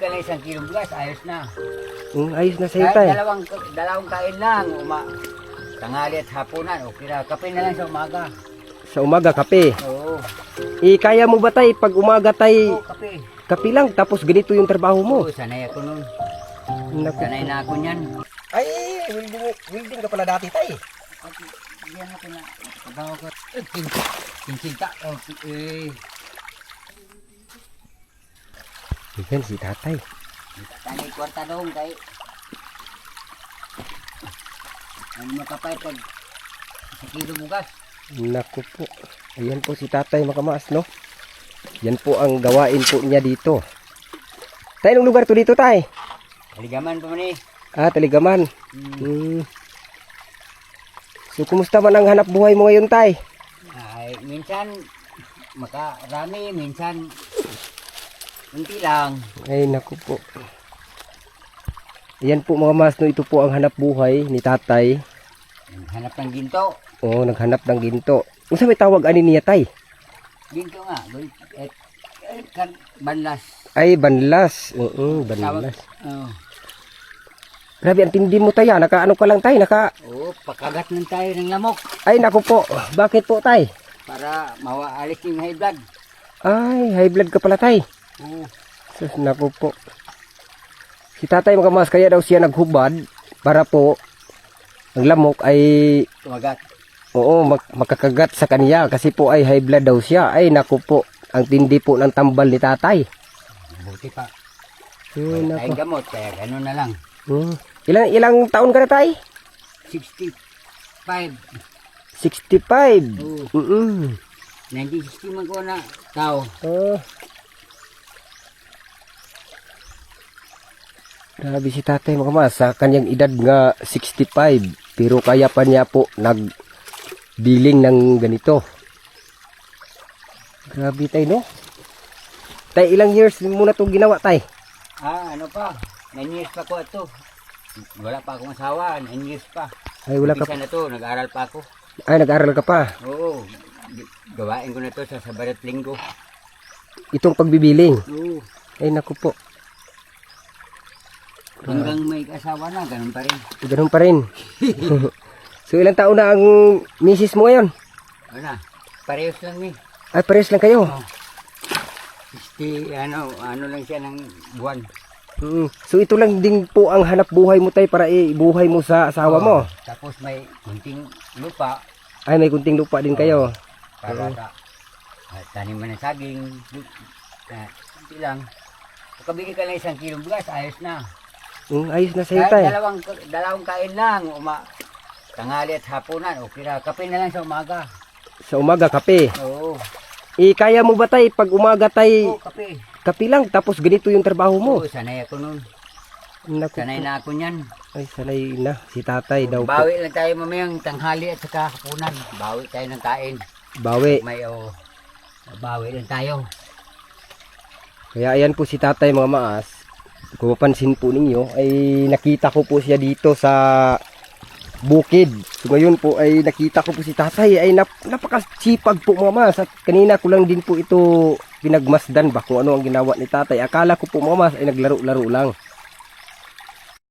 ka lang 1 kilong bigas, ayos na. Ayos na sa'yo, Kahit tay. dalawang kain lang, tanghali at hapunan, okay na. Kape na lang sa umaga. Sa umaga, kape. Oo. Kaya mo ba, tay, pag umaga, tay, Oo, kape. kape lang, tapos ganito yung trabaho mo? Oo, sanay ako nun. Naku. Sanay na ako niyan. Ay, welding ka pala dati, tay. Yan ako na. Trabaho ko. Kinsinta. Yan si tatay. Tanay kwarta doon kay. Ano makapay pag 1 kilo bugas. Naku po. Ayan po si tatay makamaas, no? Yan po ang gawain po niya dito. Tay, anong lugar to dito, tay? Aligaman pa man eh. Taligaman. So, kumusta man ang hanap buhay mo ngayon, tay? Ay, minsan makarami, minsan unti lang. Ay, naku po. Ayan po mga mas, no? Ito po ang hanap buhay ni tatay. Hanap ng ginto. Oo, naghanap ng ginto. Kung sa may tawag ani niya, tay? Ginto nga. Banlas. Ay, banlas. Banlas. Oo. Grabe, ang tindi mo, tay. Naka-ano ka lang, tay? Oo, pakagat ng tayo ng lamok. Ay, naku po. Bakit po, tay? Para mawaalis yung high blood. Ay, high blood ka pala, tay. Oo. Sus, naku po. Si tatay mga mas, kaya daw siya naghubad para po ang lamok ay Tumagat. makakagat sa kanya kasi po ay high blood daw siya. Ay, naku po. Ang tindi po ng tambal ni tatay. Buti pa. Ay, Ay naku. gamot, kaya gano'n na lang. Ilang taon ka na, tay? 65. 65. Oo. 1960 man ko na tao. Grabe si tatay mga mas, sa kanyang edad nga 65, pero kaya pa niya po nagbiling ng ganito. Grabe tay, no? Tay, ilang years mo na ito ginawa, tay? Ano pa? 9 years pa ko ito. Wala pa akong asawa, 9 years pa. Ay, wala ka Umpisa na to, nag-aaral pa ako. Ay, nag-aaral ka pa. Oo. Gawain ko na to sa Sabado at Linggo. Itong pagbibiling. Oo. Ay, naku po. Hanggang may asawa na, ganun pa rin. Ganun pa rin. So, ilang taon na ang misis mo ngayon? Wala. Parehos lang ni. Ay, pares lang kayo. 60, ano lang siya ng buwan. So, ito lang din po ang hanap buhay mo, tay, para ibuhay mo sa asawa mo. Tapos may kunting lupa. Ay, may kunting lupa din kayo. Para sa taniman ng saging. Hindi lang. Pagkabigay ka lang 1 kilong bigas, ayos na. Ayos na sa'yo, Kahit tay. dalawang kain lang, tanghali at hapunan, okay na. Kape na lang sa umaga. Sa umaga, kape. Oo. Kaya mo ba, tay, pag umaga, tay, Oo, kape. kape lang, tapos ganito yung trabaho mo? Oo, sanay ako nun. Naku Sanay po. na ako niyan. Ay, sanay na. Si tatay daw po. Bawi lang tayo mamayang tanghali at saka hapunan. Bawi tayo ng kain. Bawi. Bawi lang tayo. Kaya ayan po si tatay mga maas. Kung mapansin po ninyo, ay nakita ko po siya dito sa bukid. So ngayon po ay nakita ko po si tatay ay napakasipag po mga maas. At kanina ko lang din po ito pinagmasdan ba kung ano ang ginawa ni tatay. Akala ko po mga maas ay naglaro-laro lang.